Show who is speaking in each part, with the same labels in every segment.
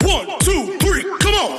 Speaker 1: 1, 2, 3, come on!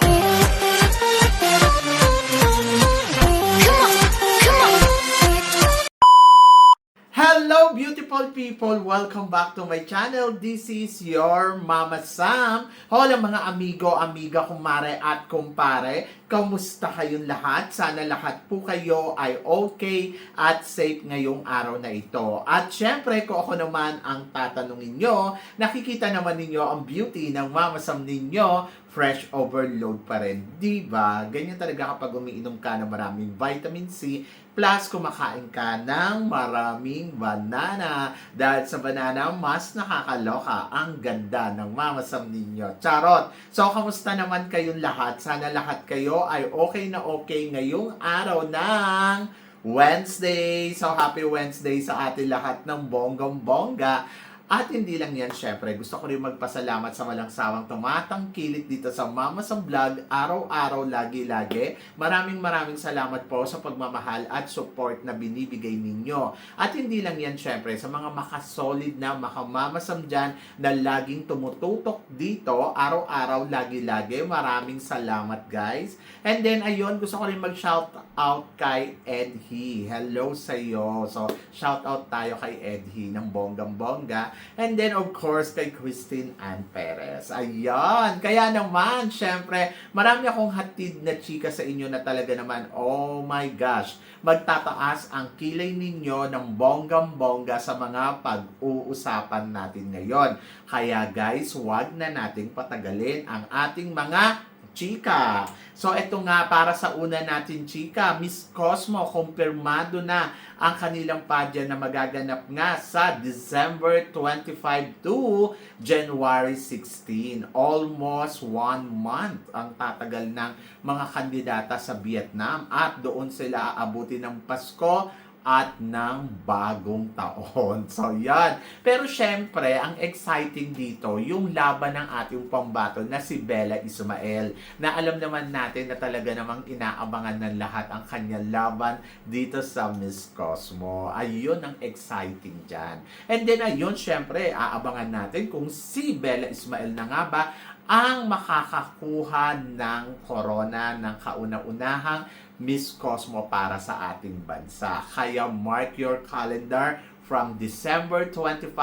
Speaker 2: Hello beautiful people! Welcome back to my channel. This is your Mama Sam. Hola mga amigo, amiga, kumare at kumpare. Kamusta kayong lahat? Sana lahat po kayo ay okay at safe ngayong araw na ito. At syempre, kung ako naman ang tatanungin nyo, nakikita naman ninyo ang beauty ng Mama Sam ninyo, fresh overload pa rin. Diba? Ganyan talaga kapag umiinom ka ng maraming vitamin C, plus kumakain ka ng maraming banana. Dahil sa banana, mas nakakaloka ang ganda ng Mama Sam ninyo. Charot! So, kamusta naman kayong lahat? Sana lahat kayo ay okay na okay ngayong araw ng Wednesday. So, happy Wednesday sa atin lahat ng bonggang-bongga. At hindi lang yan, syempre, gusto ko rin magpasalamat sa walang sawang tumatangkilik dito sa Mama Sam Vlog, araw-araw, lagi-lagi. Maraming salamat po sa pagmamahal at support na binibigay ninyo. At hindi lang yan, syempre, sa mga makasolid na Mama Sam dyan na laging tumututok dito, araw-araw, lagi-lagi. Maraming salamat, guys. And then, ayun, gusto ko rin mag-shout out kay Edhi. Hello sa'yo. So, shout out tayo kay Edhi ng bonggang-bongga. And then, of course, kay Christine Ann Perez. Ayan. Kaya naman, syempre, marami akong hatid na chika sa inyo na talaga naman, oh my gosh, magtataas ang kilay ninyo ng bonggang-bongga sa mga pag-uusapan natin ngayon. Kaya guys, wag na nating patagalin ang ating mga chika. So, ito nga, para sa una natin chika, Miss Cosmo, kumpirmado na ang kanilang pageant na magaganap nga sa December 25 to January 16. Almost 1 month ang tatagal ng mga kandidata sa Vietnam at doon sila aabuti ng Pasko at ng bagong taon. So, yan. Pero syempre, ang exciting dito, yung laban ng ating pambato na si Bella Ismael, na alam naman natin na talaga namang inaabangan ng lahat ang kanyang laban dito sa Miss Cosmo. Ayun ang exciting dyan. And then, ayun, syempre, aabangan natin kung si Bella Ismael na nga ba ang makakakuha ng corona ng kauna-unahang Miss Cosmo para sa ating bansa. Kaya mark your calendar from December 25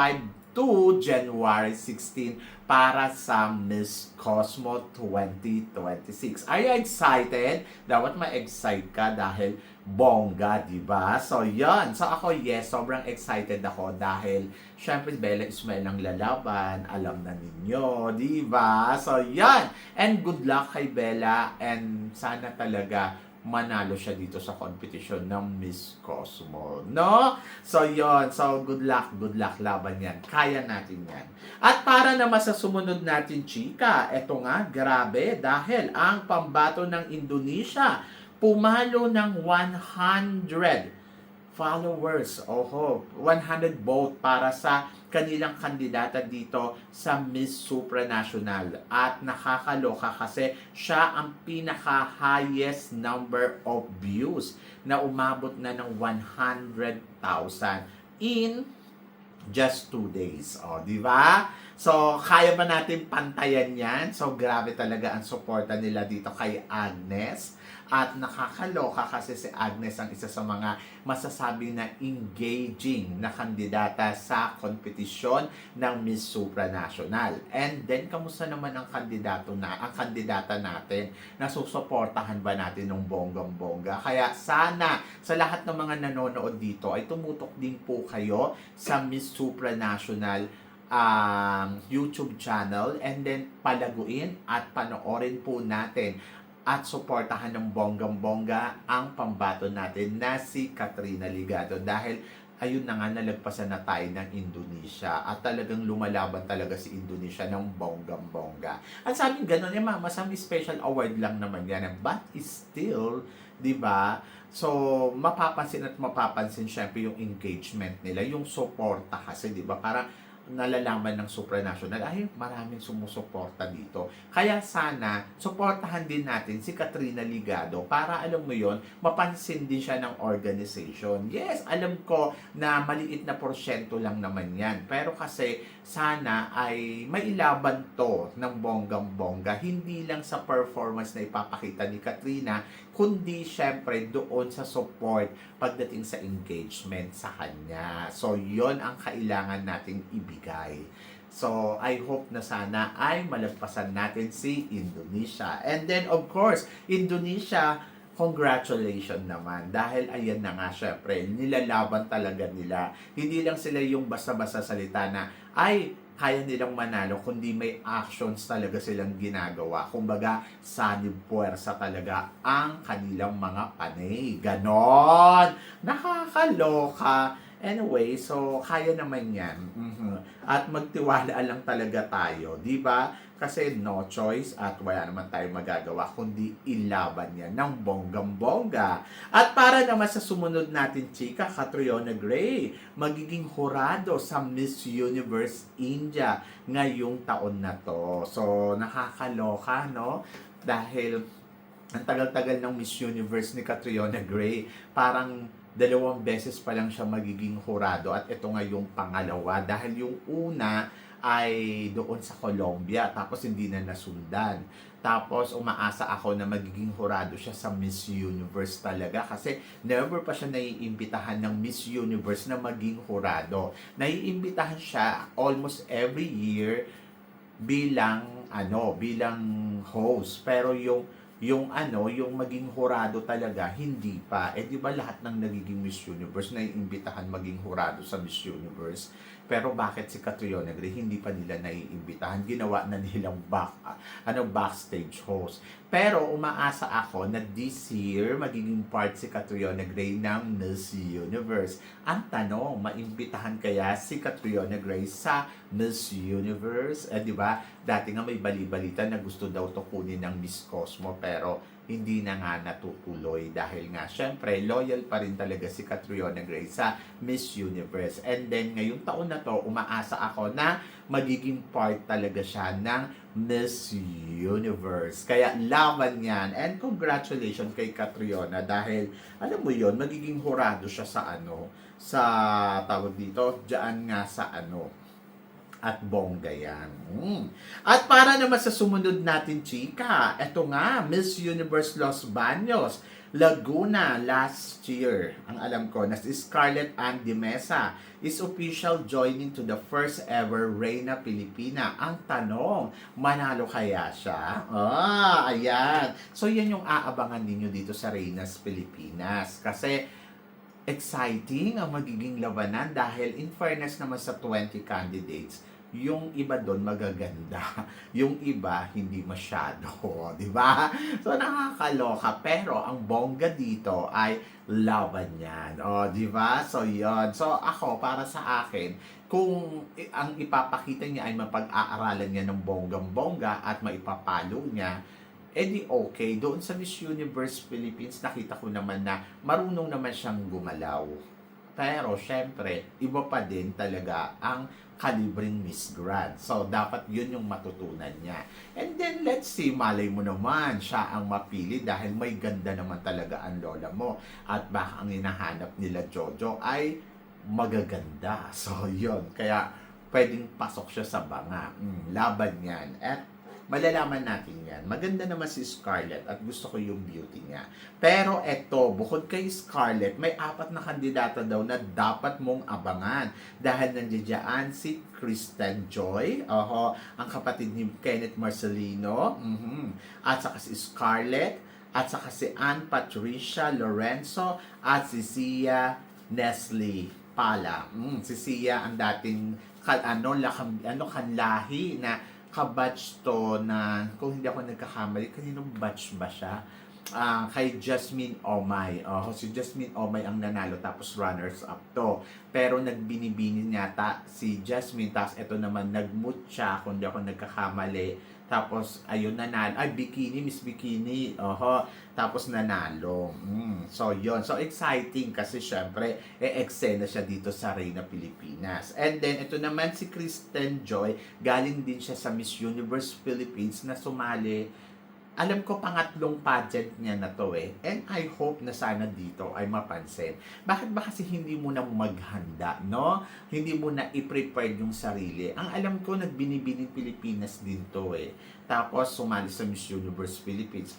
Speaker 2: to January 16 para sa Miss Cosmo 2026. Are you excited? Dapat ma-excite ka dahil bongga, diba? So, yan. So, ako, yes, sobrang excited ako dahil syempre, Bella Ismael ang lalaban. Alam na ninyo, diba? So, yan. And good luck kay Bella and sana talaga manalo siya dito sa competition ng Miss Cosmo, no? So, yon. So, good luck, laban yan. Kaya natin yan. At para naman sa sumunod natin, chika, eto nga, grabe, dahil ang pambato ng Indonesia, pumalo ng 100 followers. 100 vote para sa kanilang kandidata dito sa Miss Supranational. At nakakaloka kasi siya ang pinaka-highest number of views na umabot na ng 100,000 in just 2 days. Di ba? So, kaya ba natin pantayan yan? So, grabe talaga ang suporta nila dito kay Agnes. At nakakaloka kasi si Agnes ang isa sa mga masasabi na engaging na kandidata sa kompetisyon ng Miss Supranational. And then, kamusta naman ang kandidata natin? Nasusuportahan ba natin ng bonggang-bongga? Kaya sana sa lahat ng mga nanonood dito ay tumutok din po kayo sa Miss Supranational YouTube channel and then palaguin at panoorin po natin at suportahan ng bonggang-bongga ang pambato natin na si Katrina Ligado dahil ayun na nga, nalagpasan na tayo ng Indonesia at talagang lumalaban talaga si Indonesia ng bonggang-bongga. At sabi gano'n, Mama Sam, special award lang naman yan, but still, di ba? So, mapapansin syempre yung engagement nila, yung suporta kasi, di ba? Para nalalaman ng supranational ay maraming sumusuporta dito. Kaya sana, suportahan din natin si Katrina Ligado para alam mo yon, mapansin din siya ng organization. Yes, alam ko na maliit na porsyento lang naman yan. Pero kasi sana ay mailaban to ng bonggang-bongga. Hindi lang sa performance na ipapakita ni Katrina, kundi syempre doon sa support pagdating sa engagement sa kanya. So, yon ang kailangan nating ibigay. So, I hope na sana ay malagpasan natin si Indonesia. And then, of course, Indonesia, congratulations naman. Dahil ayan na nga, syempre, nilalaban talaga nila. Hindi lang sila yung basta-basta salita na, ay, kaya nilang manalo, kundi may actions talaga silang ginagawa. Kumbaga, sanib puwersa talaga ang kanilang mga panay. Ganon! Nakakaloka. Anyway, so kaya naman yan. At magtiwala lang talaga tayo, di ba? Kasi no choice at wala naman tayong magagawa kundi ilaban yan ng bonggang-bongga. At para naman sa sumunod natin, chika, Catriona Gray, magiging hurado sa Miss Universe India ngayong taon na to. So, nakakaloka, no? Dahil ang tagal-tagal ng Miss Universe ni Catriona Gray, parang 2 beses pa lang siya magiging hurado at ito nga yung pangalawa dahil yung una ay doon sa Colombia tapos hindi na nasundan. Tapos umaasa ako na magiging hurado siya sa Miss Universe talaga kasi never pa siya naiimbitahan ng Miss Universe na maging hurado. Naiimbitahan siya almost every year bilang bilang host, pero yung maging hurado talaga, hindi pa. Di ba lahat ng nagiging Miss Universe naiimbitahan maging hurado sa Miss Universe? Pero bakit si Catriona Gray hindi pa nila naiimbitahan? Ginawa na nilang backstage host. Pero umaasa ako na this year magiging part si Catriona Gray ng Miss Universe. Ang tanong, maimbitahan kaya si Catriona Gray sa Miss Universe? Di ba? Dati nga may bali-balita na gusto daw to kunin ng Miss Cosmo pero hindi na nga natutuloy dahil nga syempre loyal pa rin talaga si Catriona Gray sa Miss Universe. And then ngayong taon na to, umaasa ako na magiging part talaga siya ng Miss Universe. Kaya laban yan. And congratulations kay Catriona dahil alam mo yon, magiging hurado siya sa sa tawag dito, diyan nga sa at bongga yan. At para naman sa sumunod natin, chika, eto nga, Miss Universe Los Baños, Laguna last year. Ang alam ko na si Scarlett Ann de Mesa is official joining to the first ever Reina Pilipina. Ang tanong, manalo kaya siya? Ayan. So yan yung aabangan ninyo dito sa Reinas Pilipinas. Kasi exciting ang magiging labanan dahil in fairness naman sa 20 candidates, yung iba doon magaganda, yung iba hindi masyado, di ba? So nakakaloka, pero ang bongga dito ay laban yan, di ba? So yon. So ako, para sa akin, kung ang ipapakita niya ay mapag-aaralan niya ng bonggang-bongga at maipapalo niya, di okay. Doon sa Miss Universe Philippines, nakita ko naman na marunong naman siyang gumalaw. Pero, syempre, iba pa din talaga ang kalibring Miss Grand. So, dapat yun yung matutunan niya. And then, let's see, malay mo naman, siya ang mapili dahil may ganda naman talaga ang lola mo. At baka ang hinahanap nila Jojo ay magaganda. So, yun. Kaya, pwedeng pasok siya sa banga. Laban yan. At malalaman natin yan. Maganda naman si Scarlett at gusto ko yung beauty niya. Pero eto, bukod kay Scarlett, may 4 na kandidata daw na dapat mong abangan. Dahil nandiyan si Kristen Joy, ang kapatid ni Kenneth Marcelino, at saka si Scarlett, at saka si Ann Patricia Lorenzo, at si Sia Nestle Pala. Si Sia ang dating kanlahi na kabatch to na, kung hindi ako nagkakamali, kaninong batch ba siya? Kay Jasmine Omay. Si Jasmine Omay ang nanalo tapos runners up to. Pero nagbinibini yata si Jasmine, tapos ito naman nagmoot siya kung hindi ako nagkakamali. Tapos ayun nanalo, bikini, Miss Bikini. Tapos nanalo. So yun. So exciting kasi syempre eksena siya dito sa Reina Pilipinas. And then ito naman si Kristen Joy, galing din siya sa Miss Universe Philippines na sumali alam ko pangatlong pageant niya na to eh. And I hope na sana dito ay mapansin. Bakit ba kasi hindi mo na maghanda, no? Hindi mo na i-prepare yung sarili. Ang alam ko, nagbinibining Pilipinas din to eh. Tapos sumali sa Miss Universe Philippines.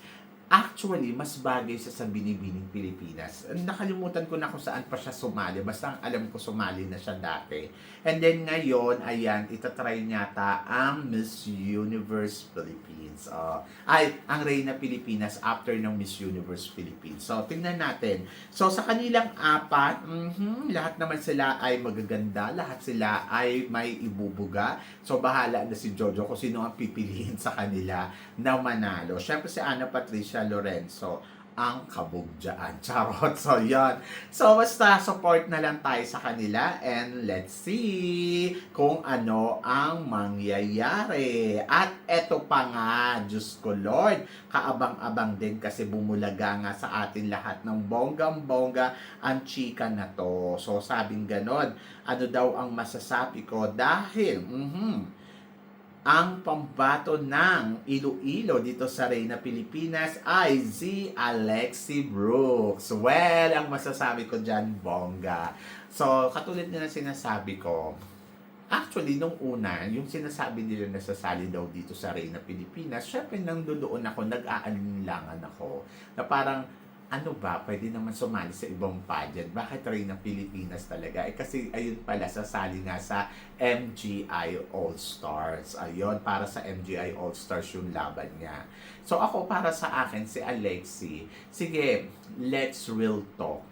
Speaker 2: Actually, mas bagay siya sa Binibining Pilipinas. Nakalimutan ko na kung saan pa siya sumali. Basta ang alam ko sumali na siya dati. And then ngayon, ayan, itatry niya ang Miss Universe Philippines. Ang Reyna Pilipinas after ng Miss Universe Philippines. So, tingnan natin. So, sa kanilang apat, lahat naman sila ay magaganda. Lahat sila ay may ibubuga. So, bahala na si Jojo kung sino ang pipiliin sa kanila na manalo. Siyempre si Ana Patricia Lorenzo ang kabugyaan. Charot. So, yan. So, basta support na lang tayo sa kanila and let's see kung ano ang mangyayari. At eto pa nga, Diyos ko Lord, kaabang-abang din kasi bumulaga nga sa atin lahat ng bonggang-bongga ang chika na to. So, sabing ganon, ano daw ang masasabi ko dahil, ang pambato ng Iloilo dito sa Reyna Pilipinas ay si Alexi Brooks. Well, ang masasabi ko dyan, bongga. So, katulad na sinasabi ko, actually, nung una, yung sinasabi nila na sasali daw dito sa Reyna Pilipinas, syempre nang doon ako, nag-aalinlangan ako, na parang, ano ba, pwede naman sumali sa ibang pageant. Bakit Reyna Pilipinas talaga? Kasi ayun pala, sasali nga sa MGI All-Stars. Ayun, para sa MGI All-Stars yung laban niya. So ako, para sa akin, si Alexi, sige, let's real talk.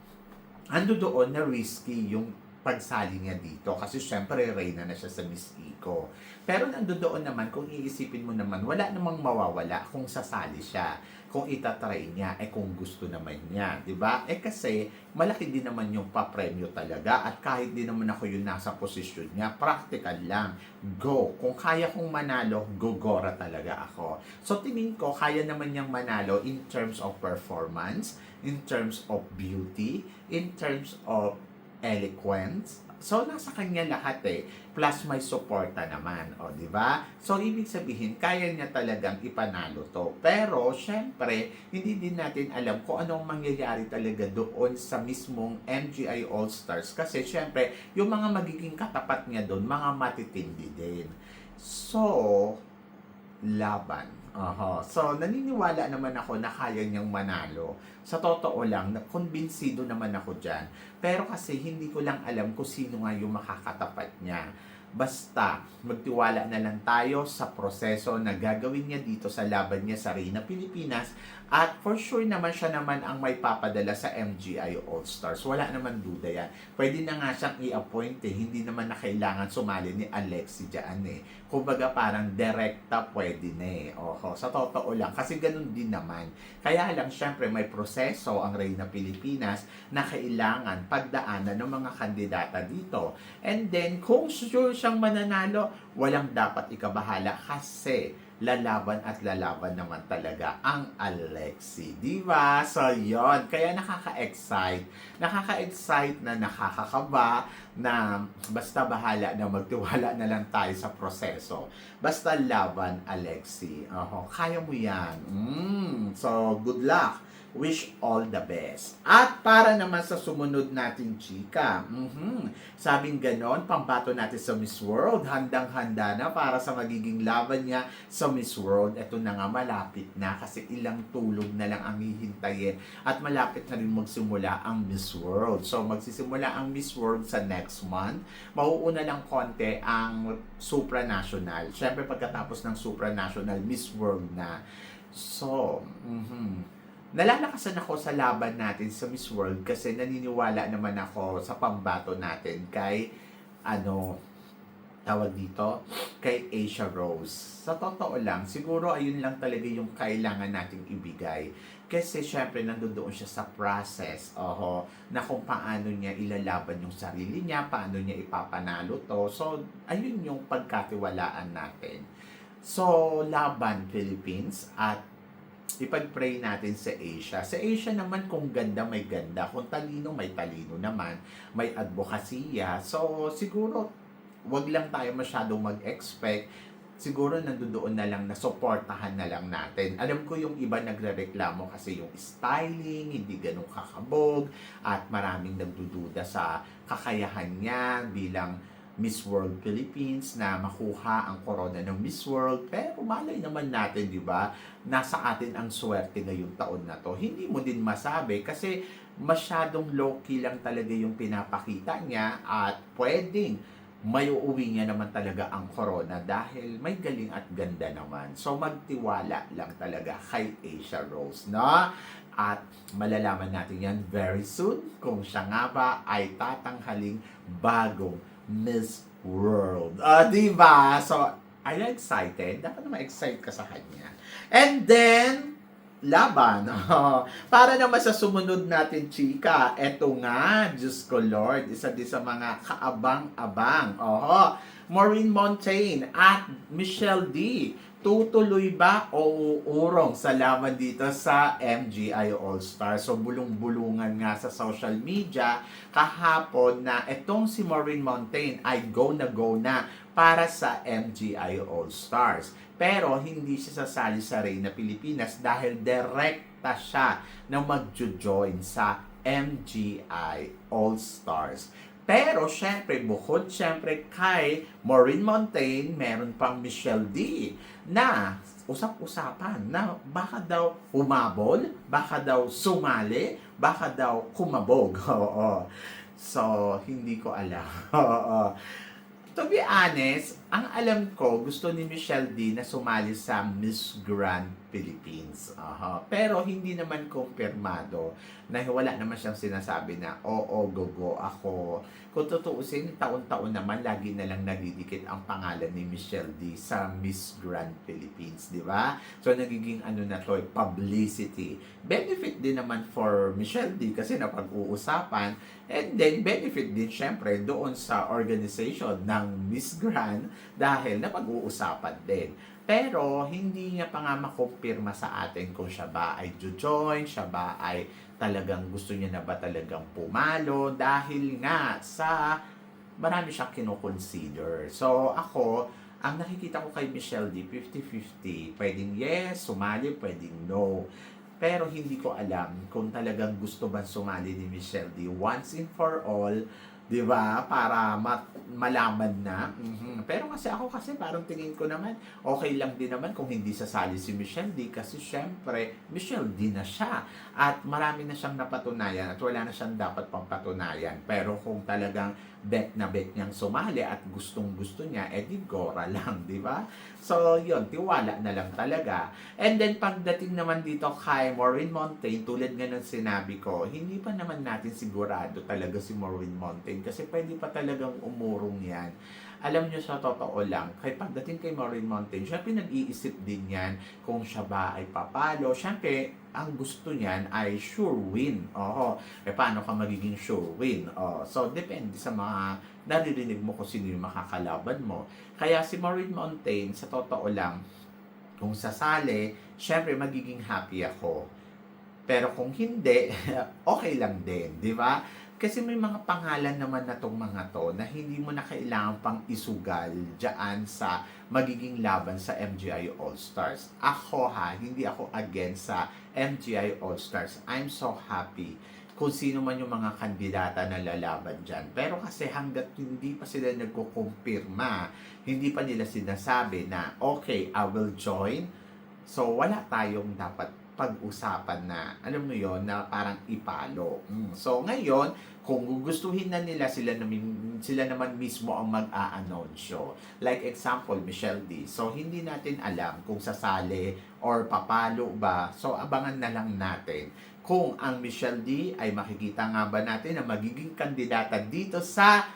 Speaker 2: Ando doon na risky yung pagsali niya dito. Kasi syempre, Reyna na siya sa Miss Eco. Pero nandoon naman, kung iisipin mo naman, wala namang mawawala kung sasali siya. Kung itatry niya, kung gusto naman niya, di ba? Kasi malaki din naman yung papremyo talaga at kahit din naman ako yung nasa posisyon niya, practical lang. Go. Kung kaya kong manalo, gogora talaga ako. So tingin ko, kaya naman niyang manalo in terms of performance, in terms of beauty, in terms of eloquence. So, nasa kanya lahat plus may suporta naman, di ba? So, ibig sabihin, kaya niya talagang ipanalo to. Pero, syempre, hindi din natin alam kung anong mangyayari talaga doon sa mismong MGI All-Stars. Kasi, syempre, yung mga magiging katapat niya doon, mga matitindi din. So, laban. So, naniniwala naman ako na kaya niyang manalo. Sa totoo lang, kumbinsido naman ako dyan. Pero kasi hindi ko lang alam kung sino nga yung makakatapat niya. Basta, magtiwala na lang tayo sa proseso na gagawin niya dito sa laban niya sa Reyna Pilipinas. At for sure naman siya naman ang may papadala sa MGI All-Stars. Wala naman duda yan. Pwede na nga siyang i-appoint Hindi naman na kailangan sumali ni Alexi dyan Kumbaga parang direkta pwede na sa totoo lang. Kasi ganun din naman. Kaya lang syempre may proseso ang Reyna Pilipinas na kailangan pagdaanan ng mga kandidata dito. And then kung sure siyang mananalo, walang dapat ikabahala kasi lalaban at lalaban naman talaga ang Alexi. Diba? So, yon. Kaya nakaka-excite. Nakaka-excite na nakakakaba na basta bahala na magtiwala na lang tayo sa proseso. Basta laban, Alexi. Kaya mo yan. So, good luck. Wish all the best. At para naman sa sumunod nating chika, sabing ganon, pambato natin sa Miss World, handang-handa na para sa magiging laban niya sa Miss World. Ito na nga, malapit na kasi ilang tulog na lang ang hihintayin at malapit na rin magsimula ang Miss World. So, magsisimula ang Miss World sa next month. Mauuna lang konti ang supranational. Siyempre, pagkatapos ng supranational, Miss World na. So, nalalakasan ako sa laban natin sa Miss World kasi naniniwala naman ako sa pambato natin kay tawag dito, kay Asia Rose. Sa totoo lang, siguro ayun lang talaga yung kailangan nating ibigay. Kasi syempre nandoon siya sa process na kung paano niya ilalaban yung sarili niya, paano niya ipapanalo to. So, ayun yung pagkatiwalaan natin. So, laban Philippines at ipag-pray natin sa Asia. Sa Asia naman, kung ganda, may ganda. Kung talino, may talino naman. May advokasya. So, siguro, wag lang tayo masyadong mag-expect siguro nandoon na lang na suportahan na lang natin. Alam ko yung iba nagrereklamo kasi yung styling, hindi ganun kakabog, at maraming nagdududa sa kakayahan niya bilang Miss World Philippines na makuha ang corona ng Miss World. Pero malay naman natin, di ba? Nasa atin ang swerte ngayong taon na to. Hindi mo din masabi kasi masyadong low-key lang talaga yung pinapakita niya at pwedeng may uuwi niya naman talaga ang corona dahil may galing at ganda naman. So magtiwala lang talaga kay Asia Rose, no? At malalaman natin yan very soon kung siya nga ba ay tatanghaling bagong Miss World. Diba? So, are you excited? Dapat naman excited ka sa kanya. And then, laban. Para naman sa sumunod natin, chika, eto nga, Diyos ko Lord, isa din sa mga kaabang-abang. Maureen Montaigne at Michelle D. Tutuloy ba o uurong sa laban dito sa MGI All-Star? So, bulong-bulungan nga sa social media kahapon na etong si Maureen Montaigne ay go na para sa MGI All-Stars. Pero hindi siya sasali sa Reyna Pilipinas dahil direkta siya na magjo-join sa MGI All-Stars. Pero syempre, bukod syempre kay Maureen Montaigne, meron pang Michelle D na usap-usapan na baka daw humabol, baka daw sumali, baka daw kumabog. Oo. So, hindi ko alam. Oo. To be honest, ang alam ko, gusto ni Michelle D na sumali sa Miss Grand Philippines. Pero hindi naman kumpirmado na wala naman siyang sinasabi na, oo, go ako. Kung tutuusin, taon-taon naman, lagi na lang nadidikit ang pangalan ni Michelle D sa Miss Grand Philippines, di ba? So, nagiging na to, publicity. Benefit din naman for Michelle D kasi napag-uusapan. And then, benefit din syempre doon sa organization ng Miss Grand dahil napag-uusapan din. Pero, hindi niya pa nga makumpirma sa atin kung siya ba ay join, siya ba ay talagang gusto niya na ba talagang pumalo dahil nga sa marami siyang kinoconsider. So, ako, ang nakikita ko kay Michelle D, 50-50. Pwedeng yes, sumali, pwedeng no. Pero hindi ko alam kung talagang gusto ba sumali ni Michelle D once and for all, di ba? Para malaman na. Pero kasi ako parang tingin ko naman, okay lang din naman kung hindi sasali si Michelle D kasi syempre, Michelle D na siya. At marami na siyang napatunayan at wala na siyang dapat pang patunayan. Pero kung talagang bet na bet niyang sumali at gustong-gusto niya, di gora lang, di ba? So, yun, tiwala na lang talaga. And then, pagdating naman dito kay Maureen Montaigne, tulad nga ng sinabi ko, hindi pa naman natin sigurado talaga si Maureen Montaigne kasi pwede pa talagang umurong yan. Alam niyo sa totoo lang, kay pagdating kay Maureen Montaigne, siya pinag-iisip din yan kung siya ba ay papalo. Siyempre, ang gusto niyan ay sure win. Paano ka magiging sure win? So, depende sa mga naririnig mo kung sino yung makakalaban mo. Kaya si Maureen Montaigne, sa totoo lang, kung sasali, syempre magiging happy ako. Pero kung hindi, okay lang din, di ba? Kasi may mga pangalan naman na tong mga to na hindi mo na kailangan pang isugal dyan sa magiging laban sa MGI All-Stars. Ako hindi ako against sa MGI All-Stars. I'm so happy kung sino man yung mga kandidata na lalaban dyan. Pero kasi hanggat hindi pa sila nagkukumpirma, hindi pa nila sinasabi na, okay, I will join. So, wala tayong dapat pag-usapan na, alam mo yon na parang ipalo. So, ngayon, kung gugustuhin na nila, sila naman mismo ang mag-a-anonsyo. Like example, Michelle D. So, hindi natin alam kung sasali or papalo ba. So, abangan na lang natin kung ang Michelle D ay makikita nga ba natin na magiging kandidata dito sa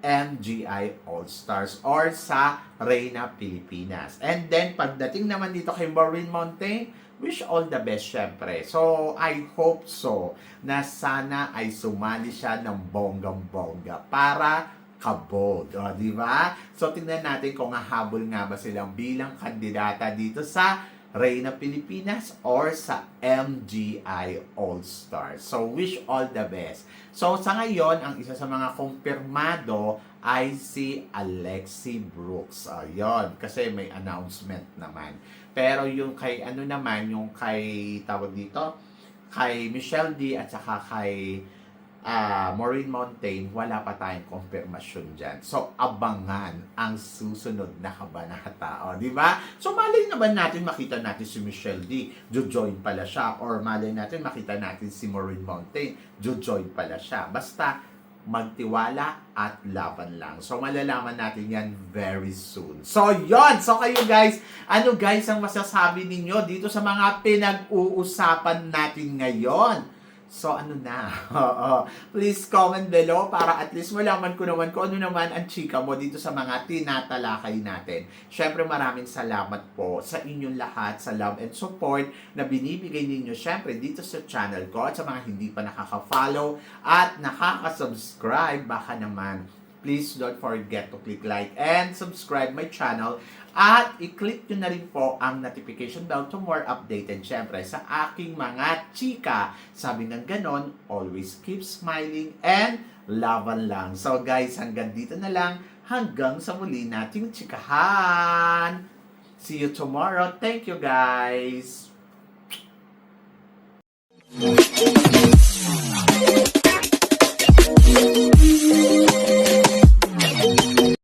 Speaker 2: MGI All-Stars or sa Reyna Pilipinas. And then, pagdating naman dito kay Maureen Montaigne, wish all the best syempre. So, I hope so na sana ay sumali siya ng bonggang-bongga para kabog. Di ba? So, tingnan natin kung hahabol nga ba silang bilang kandidata dito sa Reyna Pilipinas or sa MGI All-Stars. So, wish all the best. So, sa ngayon, ang isa sa mga kumpirmado ay si Alexi Brooks. Ayun, kasi may announcement naman. Pero yung kay ano naman, yung kay tawag dito, kay Michelle D at saka kay Maureen Montaigne, wala pa tayong konfirmasyon dyan. So, abangan ang susunod na kabanata. O, di ba? So, malay naman natin makita natin si Michelle D. Jojoin pala siya. Or malay natin makita natin si Maureen Montaigne. Jojoin pala siya. Basta, magtiwala at laban lang. So, malalaman natin yan very soon. So, yon. So, kayo guys, ano guys ang masasabi ninyo dito sa mga pinag-uusapan natin ngayon? So, ano na? Please comment below para at least malaman ko naman kung ano naman ang chika mo dito sa mga tinatalakay natin. Syempre, maraming salamat po sa inyong lahat sa love and support na binibigay ninyo syempre dito sa channel ko at sa mga hindi pa nakaka-follow at nakaka-subscribe, baka naman please don't forget to click like and subscribe my channel at i-click nyo na rin po ang notification bell to more updated syempre sa aking mga chika. Sabi ng ganon, always keep smiling and laban lang. So guys, hanggang dito na lang. Hanggang sa muli nating chikahan. See you tomorrow. Thank you guys.